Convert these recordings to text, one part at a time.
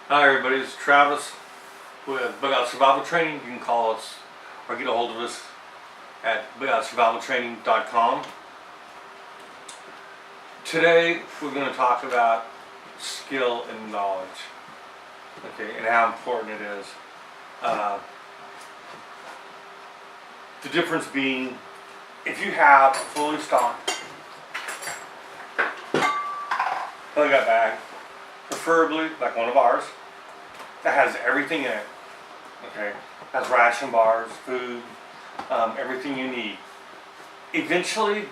Hi everybody, it's Travis with Bugout Survival Training. You can call us or get a hold of us at bugoutsurvivaltraining.com. Today we're going to talk about skill and knowledge, okay, and how important it is. The difference being, if you have a fully stocked bugout bag, preferably like one of ours, that has everything in it, okay, has ration bars, food, everything you need. Eventually,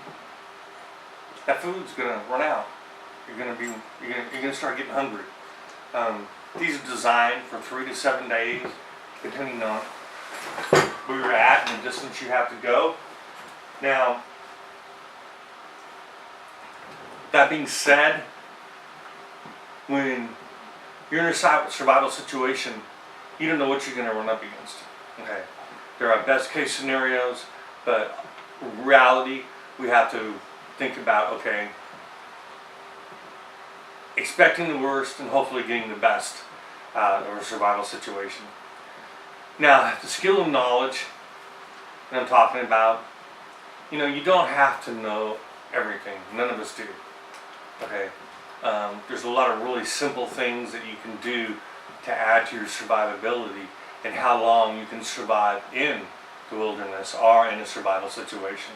that food's gonna run out. You're gonna start getting hungry. These are designed for 3 to 7 days, depending on where you're at and the distance you have to go. Now, that being said, when you're in a survival situation, you don't know what you're going to run up against. Okay, there are best case scenarios, but in reality, we have to think about, okay, expecting the worst and hopefully getting the best out of a survival situation. Now, the skill and knowledge that I'm talking about, you know, you don't have to know everything. None of us do. Okay. There's a lot of really simple things that you can do to add to your survivability and how long you can survive in the wilderness or in a survival situation.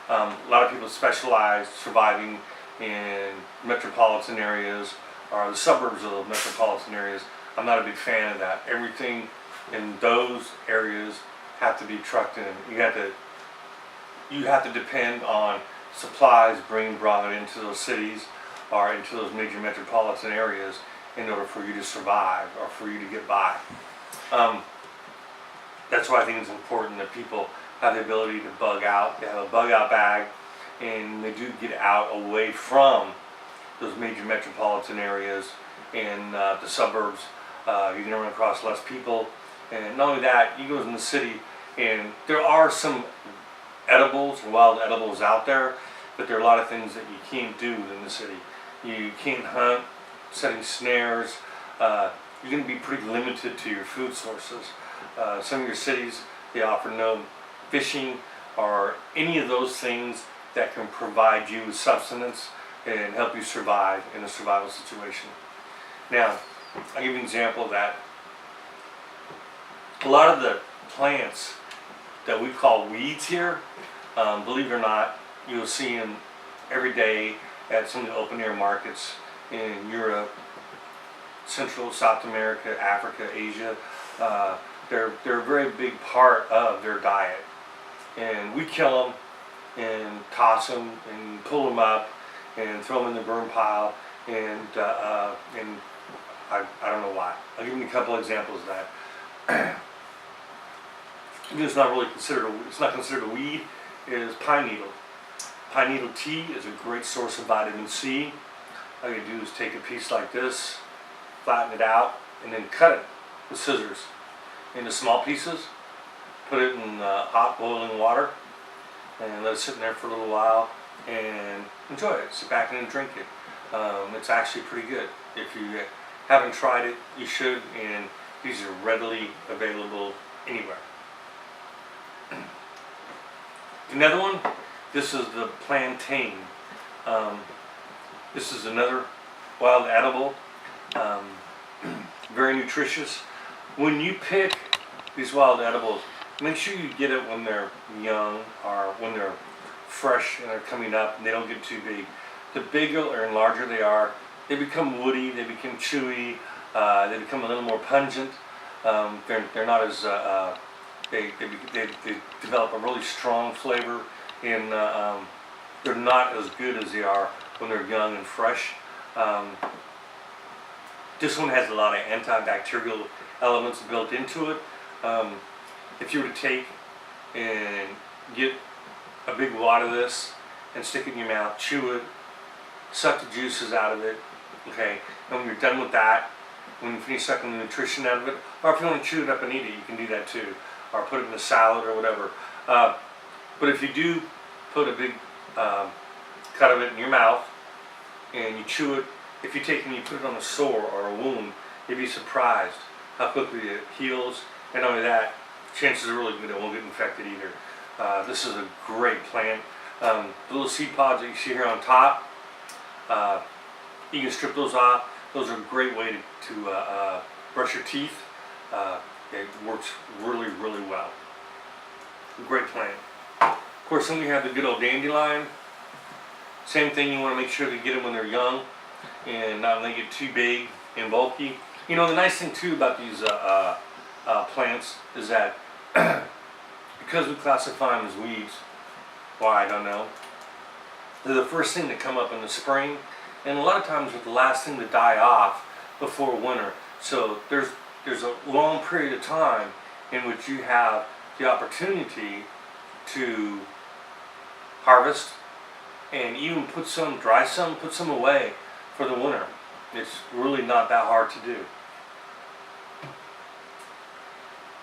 A lot of people specialize surviving in metropolitan areas or the suburbs of the metropolitan areas. I'm not a big fan of that. Everything in those areas have to be trucked in. You have to depend on supplies being brought into those cities or into those major metropolitan areas in order for you to survive or for you to get by. That's why I think it's important that people have the ability to bug out. They have a bug out bag and they do get out away from those major metropolitan areas and the suburbs. You're going to run across less people, and not only that, you go in the city and there are some edibles, wild edibles out there, but there are a lot of things that you can't do in the city. You can't hunt, setting snares. You're going to be pretty limited to your food sources. Some of your cities, they offer no fishing or any of those things that can provide you with sustenance and help you survive in a survival situation. Now, I'll give you an example of that. A lot of the plants that we call weeds here, believe it or not, you'll see them every day at some of the open air markets in Europe, Central, South America, Africa, Asia. They're a very big part of their diet. And we kill them and toss them and pull them up and throw them in the burn pile, and I don't know why. I'll give you a couple examples of that. It's not really considered a weed, is pine needle. Pine needle tea is a great source of vitamin C. All you do is take a piece like this, flatten it out, and then cut it with scissors into small pieces. Put it in hot boiling water and let it sit in there for a little while and enjoy it. Sit back and drink it. It's actually pretty good. If you haven't tried it, you should, and these are readily available anywhere. Another one, this is the plantain. This is another wild edible, very nutritious. When you pick these wild edibles, make sure you get it when they're young or when they're fresh and they're coming up and they don't get too big. The bigger and larger they are, they become woody, they become chewy, they become a little more pungent. They're not as, they develop a really strong flavor, and they're not as good as they are when they're young and fresh. This one has a lot of antibacterial elements built into it. If you were to take and get a big wad of this and stick it in your mouth, chew it, suck the juices out of it, okay? And when you're done with that, when you finish sucking the nutrition out of it, or if you want to chew it up and eat it, you can do that too, or put it in a salad or whatever. But if you do put a big cut of it in your mouth and you chew it, if you take and you put it on a sore or a wound, you'd be surprised how quickly it heals. And not only that, chances are really good it won't get infected either. This is a great plant. The little seed pods that you see here on top, you can strip those off. Those are a great way to brush your teeth. It works really, really well. Great plant. Of course, then we have the good old dandelion. Same thing, you want to make sure to get them when they're young and not when they get too big and bulky. You know, the nice thing too about these plants is that because we classify them as weeds, why I don't know, they're the first thing to come up in the spring, and a lot of times they're the last thing to die off before winter. So there's a long period of time in which you have the opportunity to harvest and even put some, dry some, put some away for the winter. It's really not that hard to do.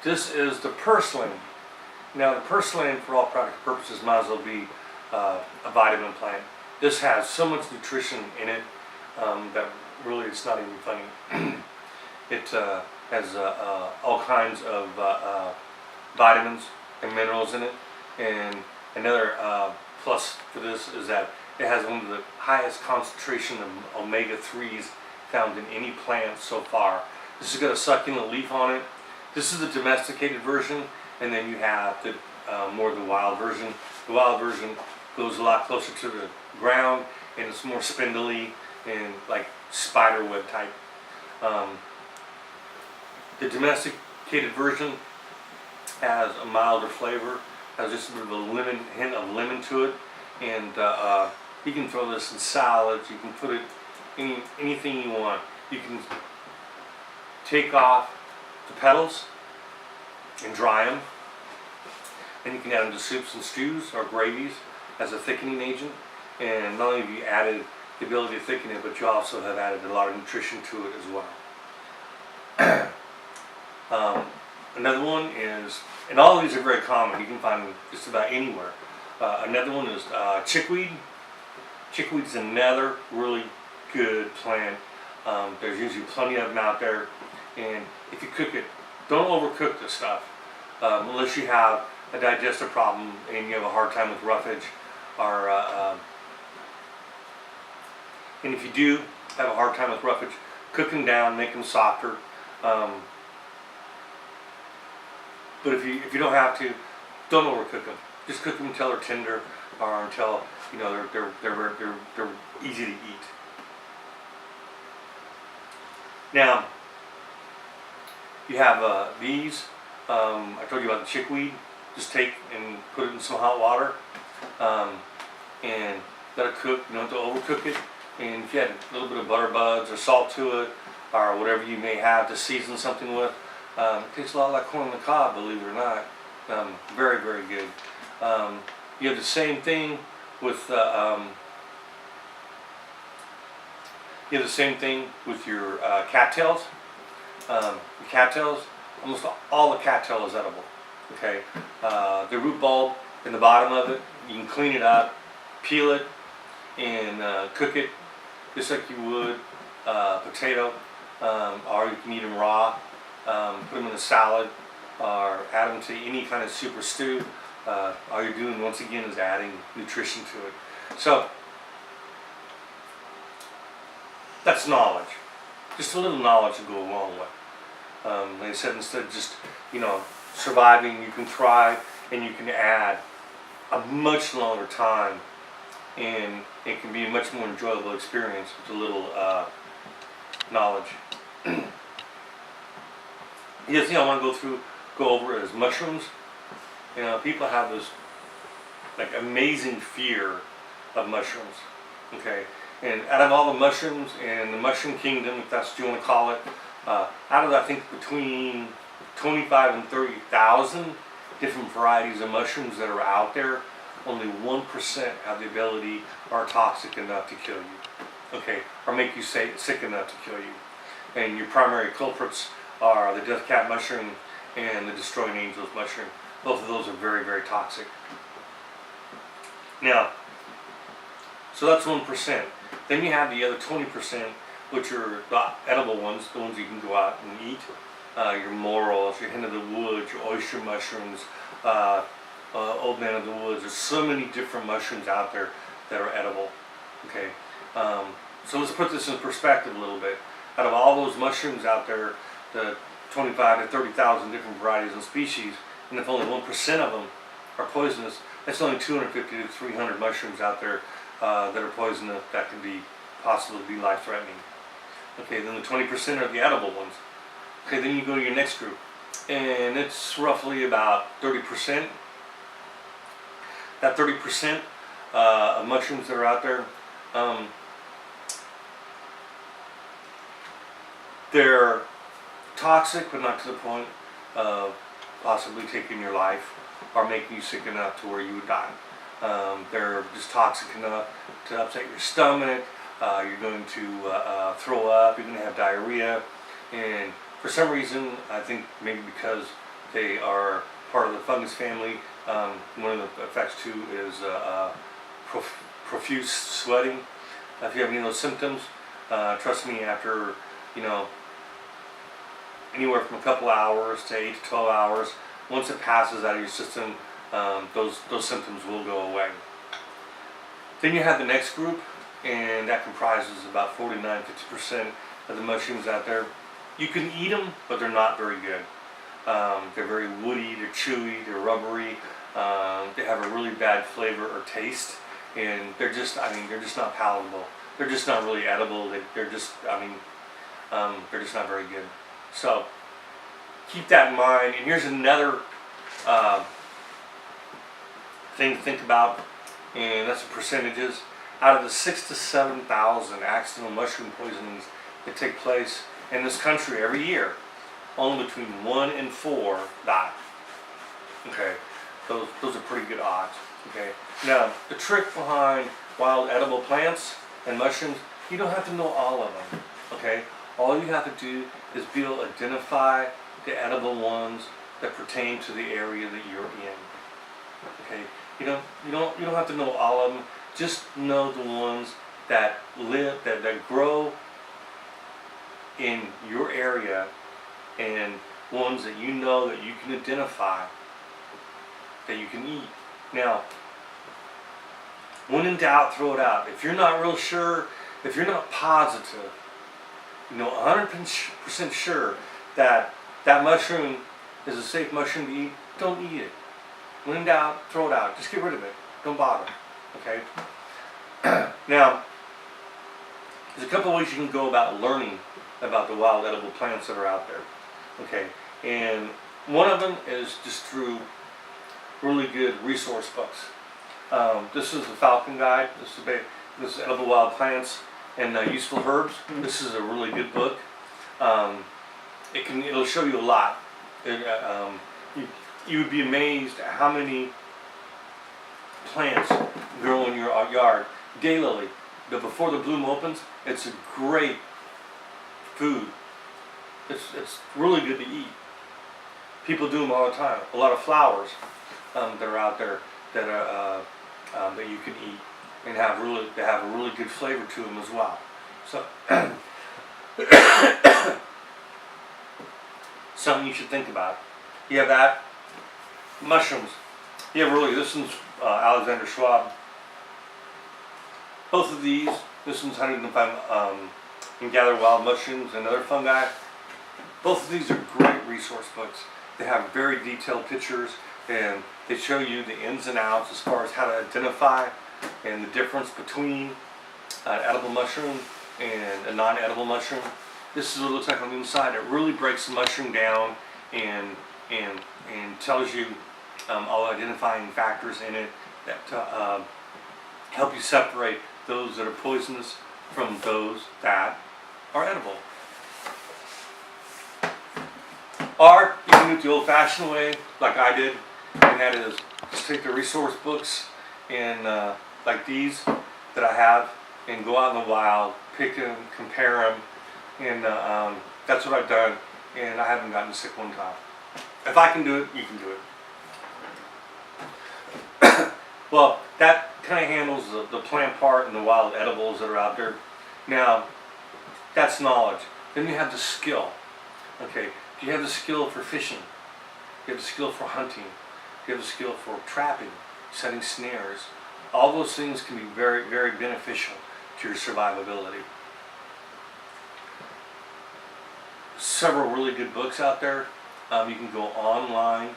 This is the purslane. Now the purslane, for all practical purposes, might as well be a vitamin plant. This has so much nutrition in it that really it's not even funny. It has all kinds of vitamins and minerals in it, and another plus for this is that it has one of the highest concentration of omega-3s found in any plant so far. This has got a succulent leaf on it. This is the domesticated version, and then you have the more the wild version. The wild version goes a lot closer to the ground, and it's more spindly and like spider web type. The domesticated version has a milder flavor, has just a bit of a lemon, hint of lemon to it, and you can throw this in salads. You can put it in anything you want. You can take off the petals and dry them, and you can add them to soups and stews or gravies as a thickening agent. And not only have you added the ability to thicken it, but you also have added a lot of nutrition to it as well. Another one is, and all of these are very common, you can find them just about anywhere. Another one is chickweed. Chickweed is another really good plant. There's usually plenty of them out there, and if you cook it, don't overcook this stuff unless you have a digestive problem and you have a hard time with roughage, or and if you do have a hard time with roughage, cook them down, make them softer. But if you don't have to, don't overcook them. Just cook them until they're tender, or until you know they're easy to eat. Now you have these. I told you about the chickweed. Just take and put it in some hot water and let it cook. You don't have to overcook it. And if you add a little bit of butter buds or salt to it, or whatever you may have to season something with, it tastes a lot like corn on the cob, believe it or not. Very, very good. You have the same thing with your cattails. The cattails, almost all the cattail is edible. Okay, the root bulb in the bottom of it, you can clean it up, peel it, and cook it just like you would potato, or you can eat them raw. Put them in a salad, or add them to any kind of soup or stew. All you're doing, once again, is adding nutrition to it. So that's knowledge. Just a little knowledge to go along with. Like I said, instead of just surviving, you can thrive, and you can add a much longer time, and it can be a much more enjoyable experience with a little knowledge. The other thing I want to go over is mushrooms. People have this like amazing fear of mushrooms. Okay, and out of all the mushrooms in the mushroom kingdom, if that's what you want to call it, out of I think between 25 and 30,000 different varieties of mushrooms that are out there, only 1% have the ability or are toxic enough to kill you. Okay, or make you sick enough to kill you. And your primary culprits are the death cap mushroom and the destroying angels mushroom. Both of those are very, very toxic. Now, so that's 1%. Then you have the other 20%, which are the edible ones, the ones you can go out and eat. Your morels, your hen of the woods, your oyster mushrooms, old man of the woods. There's so many different mushrooms out there that are edible. Okay, so let's put this in perspective a little bit. Out of all those mushrooms out there, the 25 to 30,000 different varieties and species, and if only 1% of them are poisonous, that's only 250 to 300 mushrooms out there that are poisonous that can be possibly be life-threatening. Okay, then the 20% are the edible ones. Okay, then you go to your next group, and it's roughly about 30%. That 30% of mushrooms that are out there, they're toxic, but not to the point of possibly taking your life or making you sick enough to where you would die. They're just toxic enough to upset your stomach. You're going to throw up. You're going to have diarrhea, and for some reason, I think maybe because they are part of the fungus family, one of the effects too is profuse sweating. If you have any of those symptoms, trust me, after anywhere from a couple hours to 8 to 12 hours, once it passes out of your system, those symptoms will go away. Then you have the next group, and that comprises about 49-50% of the mushrooms out there. You can eat them, but they're not very good. They're very woody, they're chewy, they're rubbery. They have a really bad flavor or taste, and they're just not palatable. They're just not really edible. They're just not very good. So keep that in mind. And here's another thing to think about, and that's the percentages. Out of the 6,000 to 7,000 accidental mushroom poisonings that take place in this country every year, only between 1 and 4 die. Okay, those are pretty good odds. Okay, now the trick behind wild edible plants and mushrooms, you don't have to know all of them. Okay, all you have to do is be able to identify the edible ones that pertain to the area that you're in. Okay, you don't have to know all of them. Just know the ones that live, that grow in your area, and ones that you know that you can identify, that you can eat. Now, when in doubt, throw it out. If you're not real sure, if you're not positive, 100% sure that that mushroom is a safe mushroom to eat, don't eat it. When in doubt, throw it out. Just get rid of it. Don't bother. Okay? Now, there's a couple ways you can go about learning about the wild edible plants that are out there. Okay? And one of them is just through really good resource books. This is the Falcon Guide. This is Edible Wild Plants and Useful Herbs. This is a really good book. It'll show you a lot. You would be amazed at how many plants grow in your yard. Daylily, before the bloom opens, it's a great food. It's really good to eat. People do them all the time. A lot of flowers that are out there that you can eat and have a really good flavor to them as well. So something you should think about. You have that. Mushrooms. Yeah, really, this one's Alexander Schwab. Both of these, this one's 105 and Gather Wild Mushrooms and Other Fungi. Both of these are great resource books. They have very detailed pictures, and they show you the ins and outs as far as how to identify and the difference between an edible mushroom and a non-edible mushroom. This is what it looks like on the inside. It really breaks the mushroom down and tells you all identifying factors in it that help you separate those that are poisonous from those that are edible. Or you can do it the old-fashioned way, like I did, and that is just take the resource books and like these that I have, and go out in the wild, pick them, compare them, and that's what I've done, and I haven't gotten sick one time. If I can do it, you can do it. Well, that kind of handles the plant part and the wild edibles that are out there. Now, that's knowledge. Then you have the skill. Okay, do you have the skill for fishing? Do you have the skill for hunting? Do you have the skill for trapping, setting snares? All those things can be very, very beneficial to your survivability. Several really good books out there. You can go online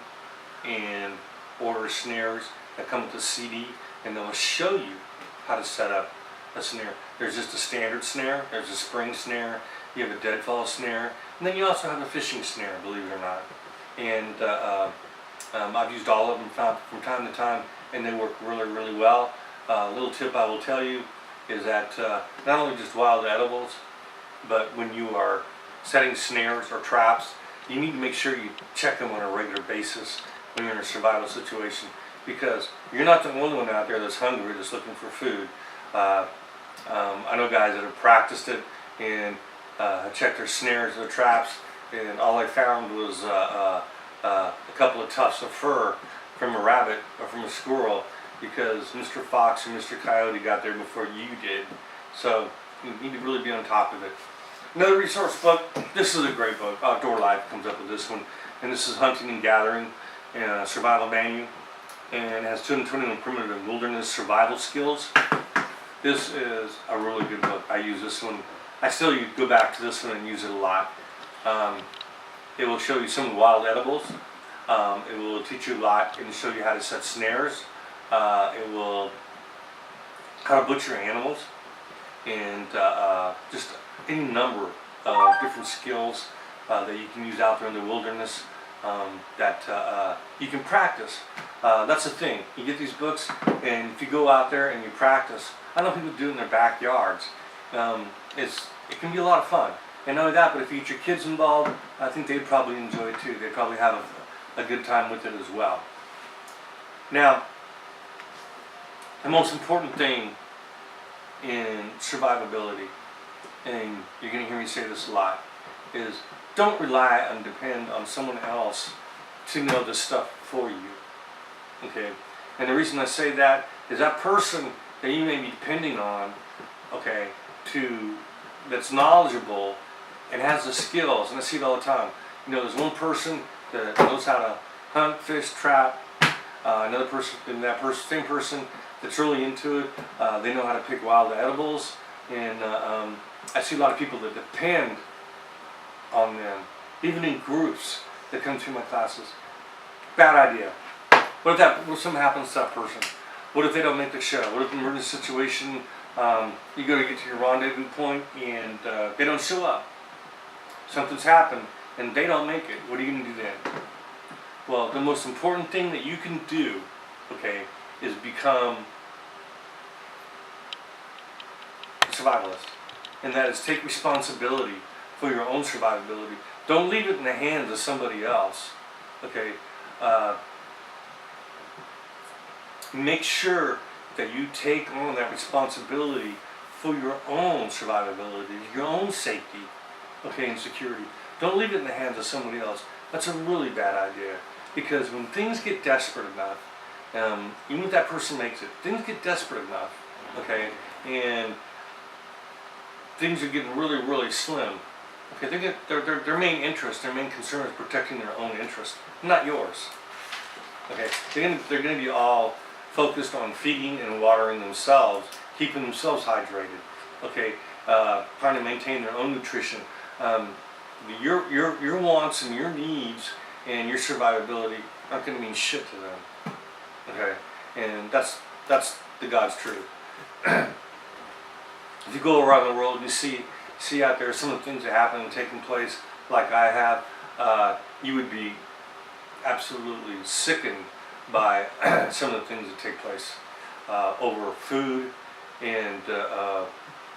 and order snares that come with a CD, and they'll show you how to set up a snare. There's just a standard snare, there's a spring snare, you have a deadfall snare, and then you also have a fishing snare, believe it or not. And I've used all of them from time to time, and they work really, really well. A little tip I will tell you is that not only just wild edibles, but when you are setting snares or traps, you need to make sure you check them on a regular basis when you're in a survival situation, because you're not the only one out there that's hungry, that's looking for food. I know guys that have practiced it and checked their snares, their traps, and all I found was a couple of tufts of fur from a rabbit or from a squirrel, because Mr. Fox and Mr. Coyote got there before you did. So you need to really be on top of it. Another resource book, this is a great book. Outdoor Life comes up with this one, and this is Hunting and Gathering and a Survival Manual, and it has 221 primitive and wilderness survival skills. This is a really good book. I use this one. I still go back to this one and use it a lot. It will show you some wild edibles. It will teach you a lot and show you how to set snares. It will how to butcher animals, and just any number of different skills that you can use out there in the wilderness that you can practice. That's the thing. You get these books, and if you go out there and you practice, I know people do it in their backyards. It can be a lot of fun. And not only that, but if you get your kids involved, I think they'd probably enjoy it too. They'd probably have a good time with it as well. Now, the most important thing in survivability, and you're going to hear me say this a lot, is don't rely and depend on someone else to know this stuff for you. Okay? And the reason I say that is that person that you may be depending on, okay, that's knowledgeable and has the skills, and I see it all the time. You know, there's one person that knows how to hunt, fish, trap, another person, and same person that's really into it, they know how to pick wild edibles, and I see a lot of people that depend on them, even in groups that come through my classes. Bad idea. What if something happens to that person? What if they don't make the show? What if in an emergency situation, you go to get to your rendezvous point and they don't show up? Something's happened and they don't make it. What are you going to do then? Well, the most important thing that you can do, okay, is become a survivalist. And that is take responsibility for your own survivability. Don't leave it in the hands of somebody else. Okay? Make sure that you take on that responsibility for your own survivability, your own safety, okay, and security. Don't leave it in the hands of somebody else. That's a really bad idea. Because when things get desperate enough, even if that person makes it, things get desperate enough, okay, and things are getting really, really slim. Okay, their main interest, their main concern is protecting their own interest, not yours. Okay, they're going to be all focused on feeding and watering themselves, keeping themselves hydrated. Okay, trying to maintain their own nutrition. Your wants and your needs and your survivability aren't going to mean shit to them. Okay, and that's the God's truth. If you go around the world and you see out there some of the things that happen and taking place, like I have, you would be absolutely sickened by some of the things that take place over food and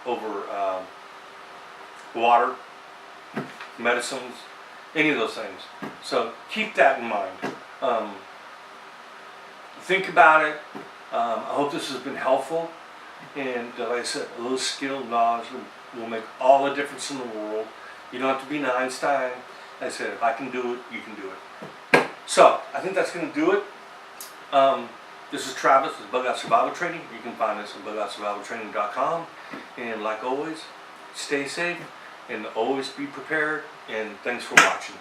over water, medicines, any of those things. So keep that in mind. Think about it, I hope this has been helpful, and like I said, a little skill, knowledge will make all the difference in the world. You don't have to be an Einstein. Like I said, if I can do it, you can do it. So, I think that's going to do it. This is Travis with Bugout Survival Training. You can find us at bugoutsurvivaltraining.com. And like always, stay safe and always be prepared. And thanks for watching.